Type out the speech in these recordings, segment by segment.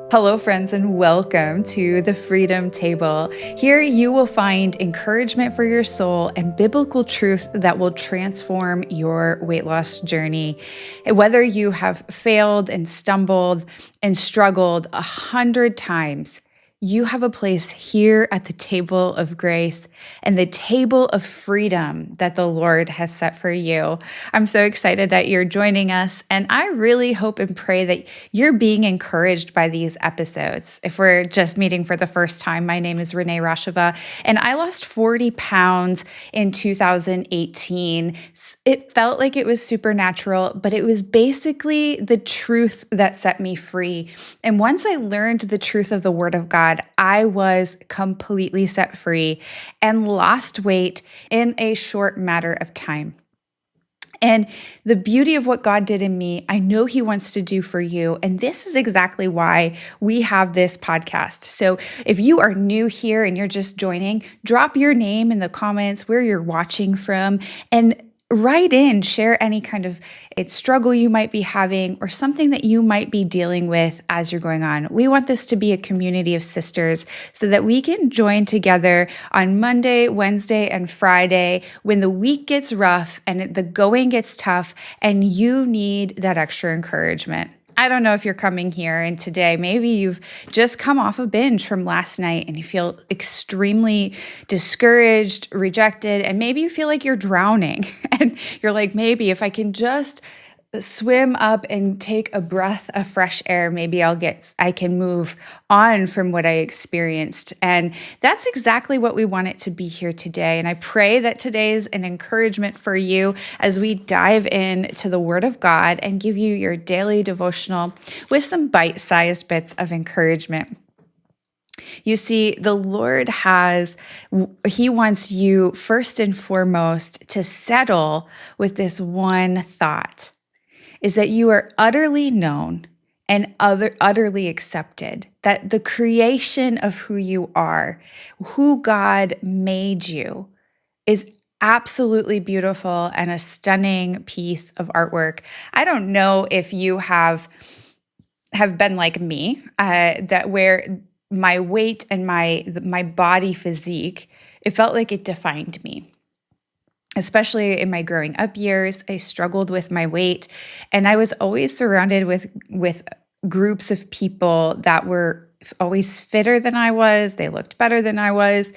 Hello, friends, and welcome to the Freedom Table. Here you will find encouragement for your soul and biblical truth that will transform your weight loss journey. Whether you have failed and stumbled and struggled 100 times, you have a place here at the table of grace and the table of freedom that the Lord has set for you. I'm so excited that you're joining us, and I really hope and pray that you're being encouraged by these episodes. If we're just meeting for the first time, my name is Renee Rasheva, and I lost 40 pounds in 2018. It felt like it was supernatural, but it was basically the truth that set me free. And once I learned the truth of the Word of God, I was completely set free and lost weight in a short matter of time. And the beauty of what God did in me, I know He wants to do for you. And this is exactly why we have this podcast. So if you are new here and you're just joining, drop your name in the comments, where you're watching from, and write in, share any kind of struggle you might be having or something that you might be dealing with as you're going on. We want this to be a community of sisters so that we can join together on Monday, Wednesday, and Friday when the week gets rough and the going gets tough and you need that extra encouragement. I don't know if you're coming here and today, maybe you've just come off a binge from last night and you feel extremely discouraged, rejected, and maybe you feel like you're drowning. And you're like, maybe if I can just swim up and take a breath of fresh air, maybe I can move on from what I experienced. And that's exactly what we want it to be here today. And I pray that today is an encouragement for you as we dive into the Word of God and give you your daily devotional with some bite-sized bits of encouragement. You see, the Lord He wants you first and foremost to settle with this one thought, is that you are utterly known and utterly accepted, that the creation of who you are, who God made you, is absolutely beautiful and a stunning piece of artwork. I don't know if you have been like me, that where my weight and my body physique, it felt like it defined me. Especially in my growing up years, I struggled with my weight, and I was always surrounded with groups of people that were always fitter than I was. They looked better than I was.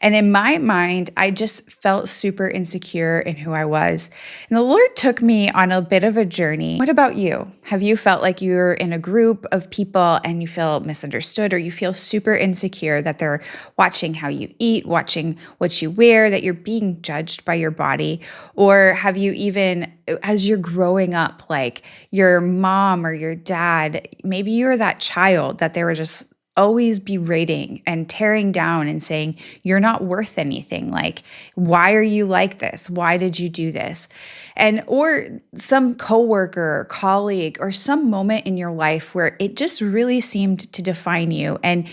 And in my mind, I just felt super insecure in who I was. And the Lord took me on a bit of a journey. What about you? Have you felt like you're in a group of people and you feel misunderstood, or you feel super insecure that they're watching how you eat, watching what you wear, that you're being judged by your body? Or have you even, as you're growing up, like your mom or your dad, maybe you're that child that they were just always berating and tearing down and saying, you're not worth anything. Like, why are you like this? Why did you do this? And, or some coworker or colleague or some moment in your life where it just really seemed to define you. And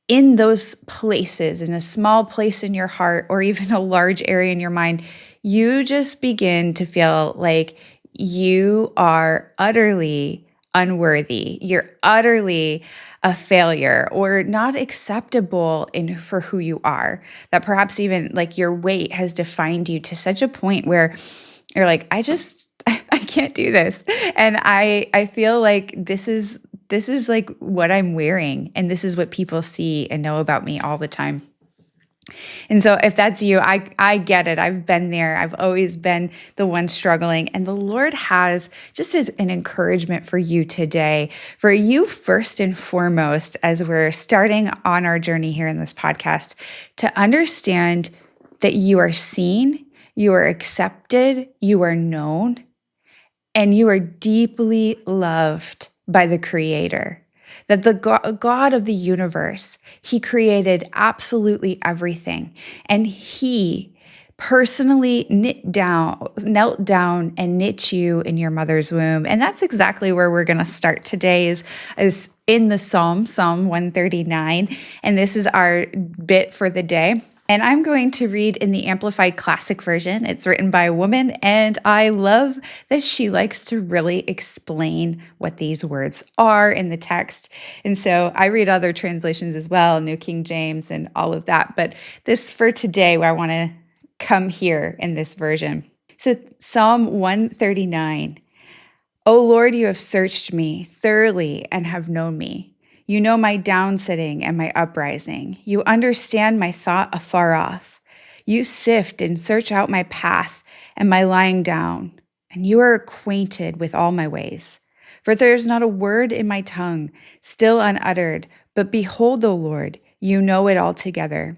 in those places, in a small place in your heart or even a large area in your mind, you just begin to feel like you are utterly unworthy. You're utterly a failure or not acceptable for who you are. That perhaps even like your weight has defined you to such a point where you're like, I can't do this. And I feel like this is like what I'm wearing, and this is what people see and know about me all the time. And so if that's you, I get it. I've been there. I've always been the one struggling. And the Lord has just as an encouragement for you today, for you first and foremost, as we're starting on our journey here in this podcast, to understand that you are seen, you are accepted, you are known, and you are deeply loved by the Creator. That the God of the universe, He created absolutely everything. And He personally knelt down and knit you in your mother's womb. And that's exactly where we're going to start today is in the Psalm 139. And this is our bit for the day. And I'm going to read in the Amplified Classic Version. It's written by a woman, and I love that she likes to really explain what these words are in the text. And so I read other translations as well, New King James and all of that. But this for today, where I want to come here in this version. So Psalm 139. O Lord, you have searched me thoroughly and have known me. You know my downsitting and my uprising. You understand my thought afar off. You sift and search out my path and my lying down, and you are acquainted with all my ways. For there is not a word in my tongue, still unuttered, but behold, O Lord, you know it altogether.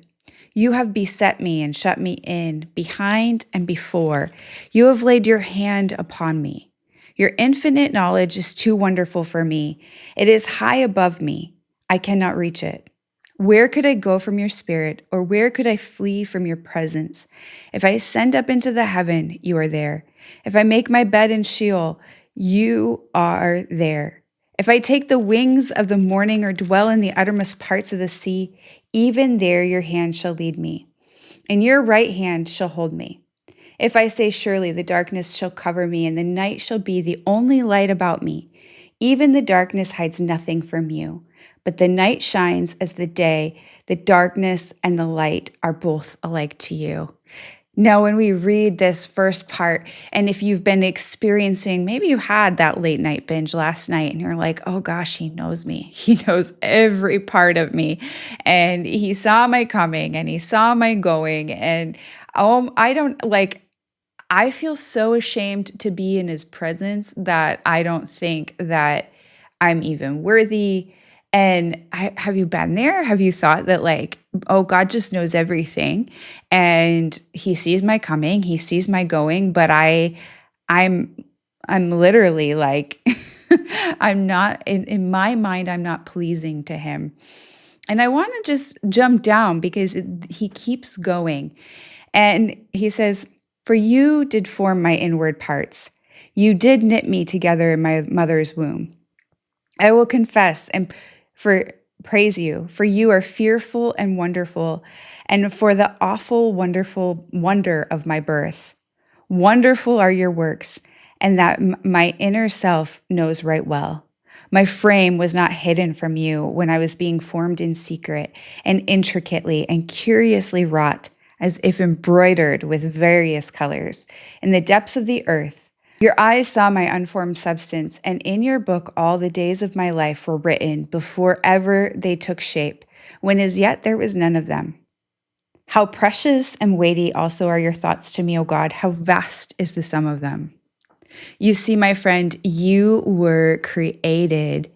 You have beset me and shut me in, behind and before. You have laid your hand upon me. Your infinite knowledge is too wonderful for me. It is high above me. I cannot reach it. Where could I go from your spirit, or where could I flee from your presence? If I ascend up into the heaven, you are there. If I make my bed in Sheol, you are there. If I take the wings of the morning or dwell in the uttermost parts of the sea, even there your hand shall lead me, and your right hand shall hold me. If I say, surely the darkness shall cover me, and the night shall be the only light about me, even the darkness hides nothing from you. But the night shines as the day, the darkness and the light are both alike to you. Now, when we read this first part, and if you've been experiencing, maybe you had that late night binge last night and you're like, oh gosh, he knows me. He knows every part of me. And he saw my coming and he saw my going. And I feel so ashamed to be in his presence that I don't think that I'm even worthy. And have you been there? Have you thought that oh, God just knows everything and he sees my coming, he sees my going, but I'm literally I'm not, in my mind, I'm not pleasing to him. And I want to just jump down because he keeps going. And he says, for you did form my inward parts. You did knit me together in my mother's womb. I will confess and praise you, for you are fearful and wonderful, and for the awful, wonderful wonder of my birth. Wonderful are your works, and that my inner self knows right well. My frame was not hidden from you when I was being formed in secret and intricately and curiously wrought, as if embroidered with various colors, in the depths of the earth. Your eyes saw my unformed substance, and in your book all the days of my life were written before ever they took shape, when as yet there was none of them. How precious and weighty also are your thoughts to me, O God, how vast is the sum of them. You see, my friend, you were created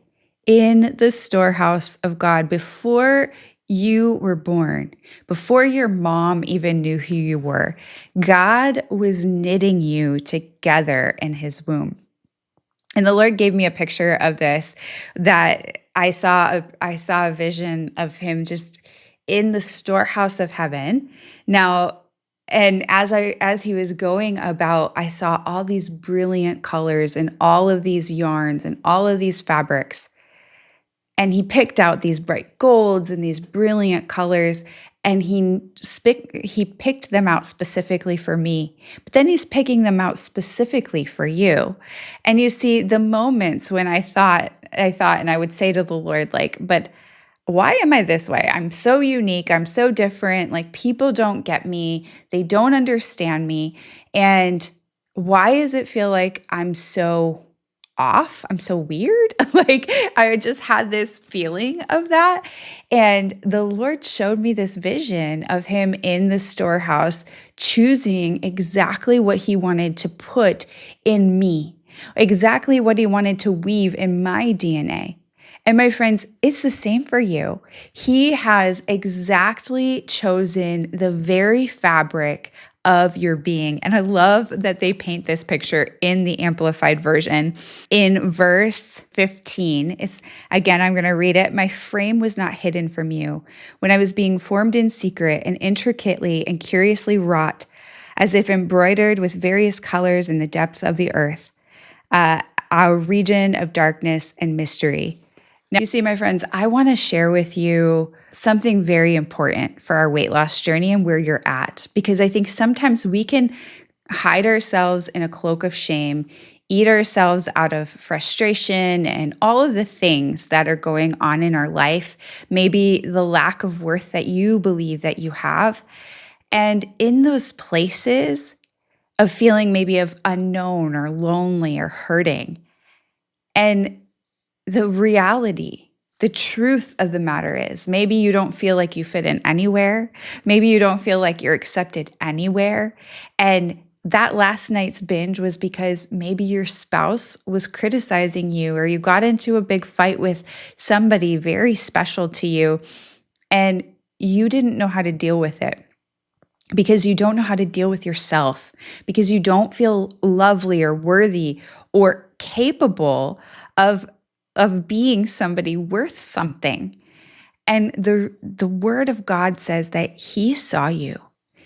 in the storehouse of God before you were born, before your mom even knew who you were. God was knitting you together in his womb. And the Lord gave me a picture of this, that I saw a vision of him just in the storehouse of heaven. Now, and as he was going about, I saw all these brilliant colors and all of these yarns and all of these fabrics. And he picked out these bright golds and these brilliant colors, and he picked them out specifically for me. But then he's picking them out specifically for you. And you see, the moments when I thought, and I would say to the Lord, but why am I this way? I'm so unique. I'm so different. People don't get me. They don't understand me. And why does it feel like I'm so off? I'm so weird. I just had this feeling of that. And the Lord showed me this vision of him in the storehouse, choosing exactly what he wanted to put in me, exactly what he wanted to weave in my DNA. And my friends, it's the same for you. He has exactly chosen the very fabric of your being. And I love that they paint this picture in the Amplified Version. In verse 15, again, I'm going to read it. My frame was not hidden from you when I was being formed in secret and intricately and curiously wrought, as if embroidered with various colors in the depth of the earth, a region of darkness and mystery. Now, you see, my friends, I want to share with you something very important for our weight loss journey and where you're at, because I think sometimes we can hide ourselves in a cloak of shame, eat ourselves out of frustration and all of the things that are going on in our life, maybe the lack of worth that you believe that you have. And in those places of feeling maybe of unknown or lonely or hurting, and the reality, the truth of the matter is maybe you don't feel like you fit in anywhere. Maybe you don't feel like you're accepted anywhere. And that last night's binge was because maybe your spouse was criticizing you, or you got into a big fight with somebody very special to you and you didn't know how to deal with it because you don't know how to deal with yourself, because you don't feel lovely or worthy or capable of being somebody worth something. And the word of God says that he saw you.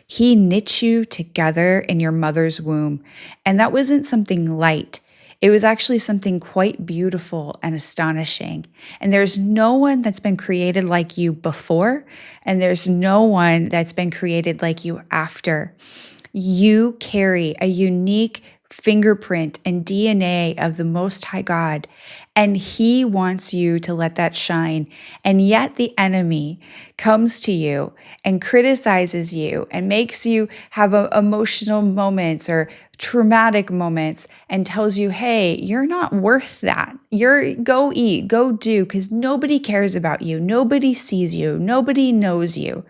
He knit you together in your mother's womb. And that wasn't something light. It was actually something quite beautiful and astonishing. And there's no one that's been created like you before, and there's no one that's been created like you after. You carry a unique fingerprint and DNA of the Most High God, and he wants you to let that shine. And yet the enemy comes to you and criticizes you and makes you have emotional moments or traumatic moments and tells you, hey, you're not worth that. Go eat, go do, because nobody cares about you. Nobody sees you. Nobody knows you.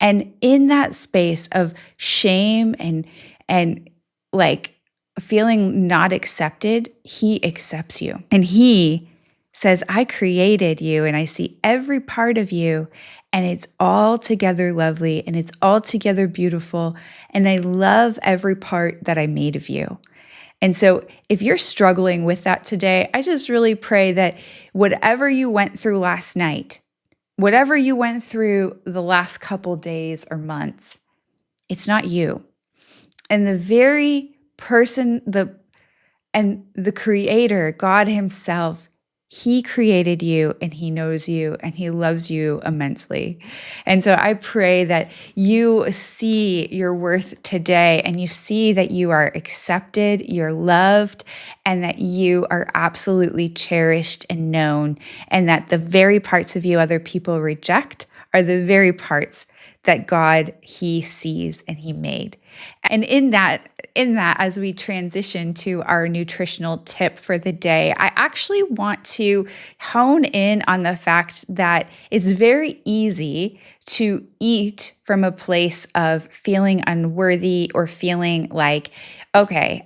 And in that space of shame and like feeling not accepted, he accepts you. And he says, I created you and I see every part of you, and it's all together lovely and it's all together beautiful. And I love every part that I made of you. And so if you're struggling with that today, I just really pray that whatever you went through last night, whatever you went through the last couple days or months, it's not you. And the very person, the creator, God himself, he created you and he knows you and he loves you immensely. And so I pray that you see your worth today and you see that you are accepted, you're loved, and that you are absolutely cherished and known, and that the very parts of you other people reject are the very parts that God, he sees and he made. And in that, as we transition to our nutritional tip for the day, I actually want to hone in on the fact that it's very easy to eat from a place of feeling unworthy or feeling like, okay,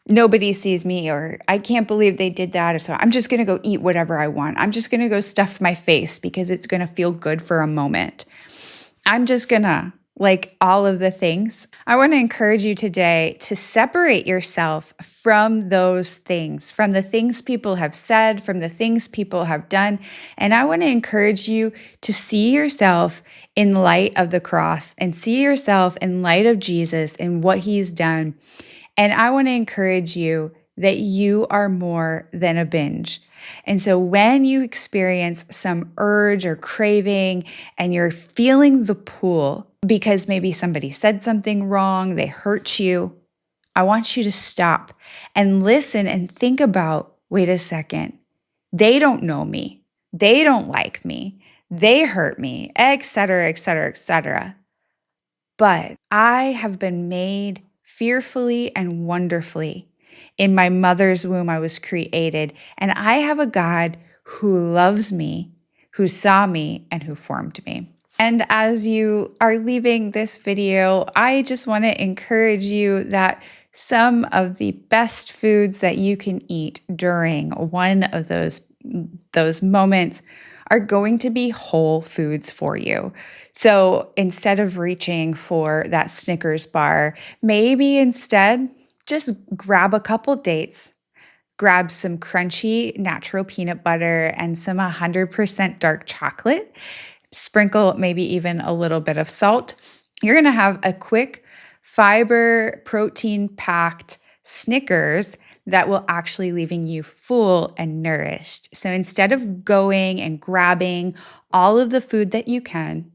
nobody sees me, or I can't believe they did that, or so I'm just going to go eat whatever I want. I'm just going to go stuff my face because it's going to feel good for a moment. I'm just going to like all of the things. I want to encourage you today to separate yourself from those things, from the things people have said, from the things people have done. And I want to encourage you to see yourself in light of the cross and see yourself in light of Jesus and what he's done. And I want to encourage you that you are more than a binge. And so when you experience some urge or craving and you're feeling the pull because maybe somebody said something wrong, they hurt you, I want you to stop and listen and think about, wait a second, they don't know me, they don't like me, they hurt me, etc., etc., etc. But I have been made fearfully and wonderfully. In my mother's womb, I was created, and I have a God who loves me, who saw me, and who formed me. And as you are leaving this video, I just want to encourage you that some of the best foods that you can eat during one of those moments are going to be whole foods for you. So instead of reaching for that Snickers bar, maybe instead just grab a couple dates, grab some crunchy natural peanut butter and some 100% dark chocolate, sprinkle maybe even a little bit of salt. You're going to have a quick fiber, protein-packed Snickers that will actually leaving you full and nourished. So instead of going and grabbing all of the food that you can,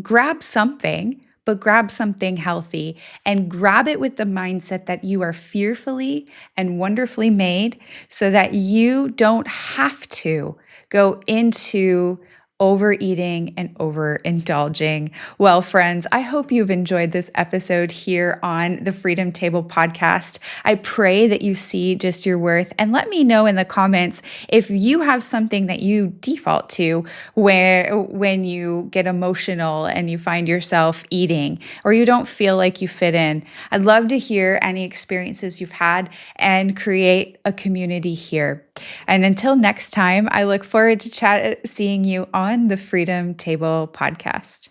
grab something, but grab something healthy and grab it with the mindset that you are fearfully and wonderfully made so that you don't have to go into overeating and overindulging. Well, friends, I hope you've enjoyed this episode here on the Freedom Table podcast. I pray that you see just your worth, and let me know in the comments if you have something that you default to where when you get emotional and you find yourself eating or you don't feel like you fit in. I'd love to hear any experiences you've had and create a community here. And until next time, I look forward to seeing you on the Freedom Table podcast.